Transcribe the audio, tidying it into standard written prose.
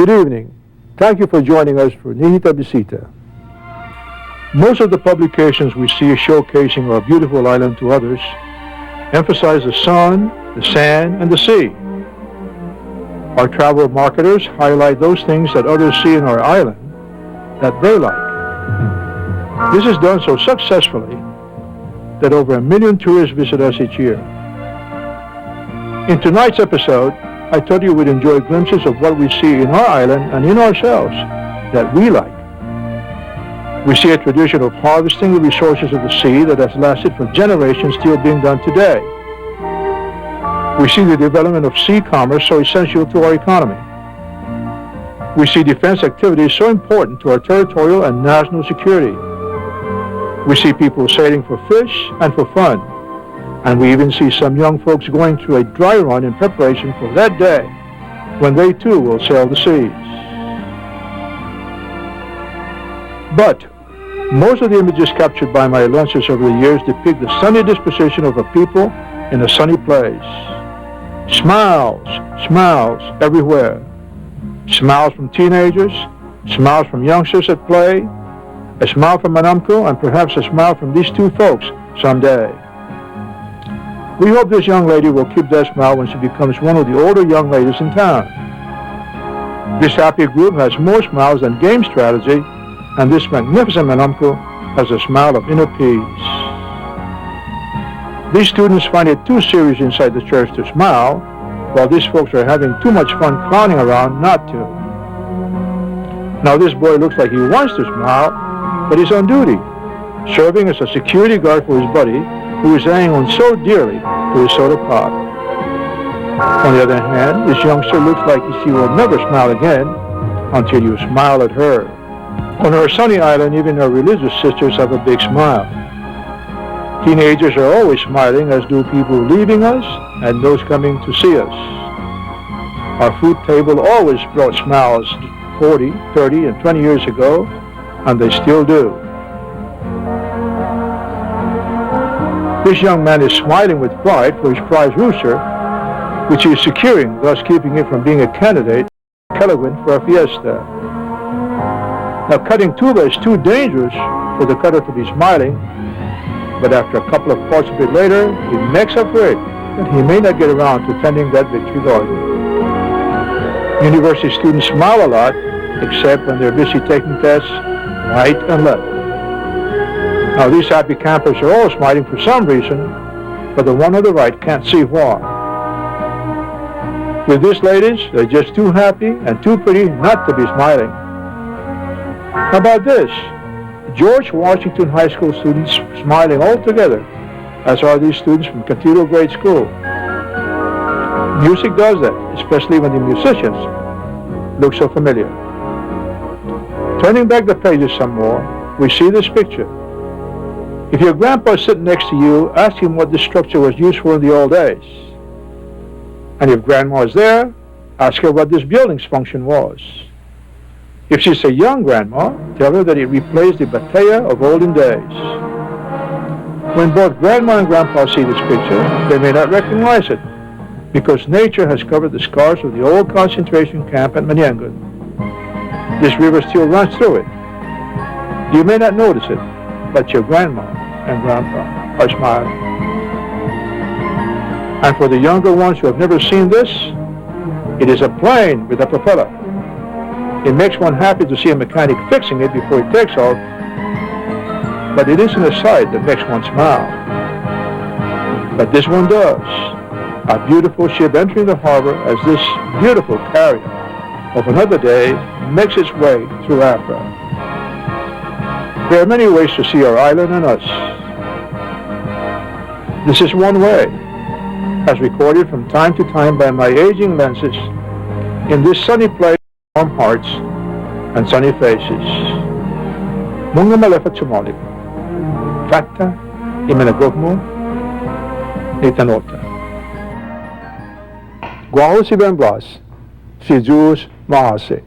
Good evening. Thank you for joining us for Nihi Bisita. Most of the publications we see showcasing our beautiful island to others emphasize the sun, the sand, and the sea. Our travel marketers highlight those things that others see in our island that they like. This is done so successfully that over 1 million tourists visit us each year. In tonight's episode, I thought you would enjoy glimpses of what we see in our island and in ourselves that we like. We see a tradition of harvesting the resources of the sea that has lasted for generations, still being done today. We see the development of sea commerce so essential to our economy. We see defense activities so important to our territorial and national security. We see people sailing for fish and for fun. And we even see some young folks going through a dry run in preparation for that day when they too will sail the seas. But most of the images captured by my lenses over the years depict the sunny disposition of a people in a sunny place. Smiles, smiles everywhere. Smiles from teenagers, smiles from youngsters at play, a smile from an uncle, and perhaps a smile from these two folks someday. We hope this young lady will keep that smile when she becomes one of the older young ladies in town. This happy group has more smiles than game strategy, and this magnificent uncle has a smile of inner peace. These students find it too serious inside the church to smile, while these folks are having too much fun clowning around not to. Now this boy looks like he wants to smile, but he's on duty, serving as a security guard for his buddy, who is hanging on so dearly to his soda pop. On the other hand, this youngster looks like she will never smile again until you smile at her. On our sunny island, even our religious sisters have a big smile. Teenagers are always smiling, as do people leaving us and those coming to see us. Our food table always brought smiles 40, 30, and 20 years ago, and they still do. This young man is smiling with pride for his prize rooster, which he is securing, thus keeping it from being a candidate for a fiesta. Now, cutting tuba is too dangerous for the cutter to be smiling, but after a couple of parts of it later, he makes up for it, and he may not get around to tending that victory garden. University students smile a lot, except when they're busy taking tests right and left. Now, these happy campers are all smiling for some reason, but the one on the right can't see why. With these ladies, they're just too happy and too pretty not to be smiling. How about this? George Washington High School students smiling all together, as are these students from Cathedral Grade School. Music does that, especially when the musicians look so familiar. Turning back the pages some more, we see this picture. If your grandpa is sitting next to you, ask him what this structure was used for in the old days. And if grandma is there, ask her what this building's function was. If she's a young grandma, tell her that it replaced the batea of olden days. When both grandma and grandpa see this picture, they may not recognize it, because nature has covered the scars of the old concentration camp at Manyangan. This river still runs through it. You may not notice it, but your grandma and grandpa are smiling. And for the younger ones who have never seen this, it is a plane with a propeller. It makes one happy to see a mechanic fixing it before it takes off, but it isn't a sight that makes one smile. But this one does. A beautiful ship entering the harbor as this beautiful carrier of another day makes its way through Africa. There are many ways to see our island and us. This is one way, as recorded from time to time by my aging lenses in this sunny place, warm hearts and sunny faces. Mga malefat sumalik, kata imanagogmo ni tanota. Guaho si Ben Blaz, si Jews Mahase.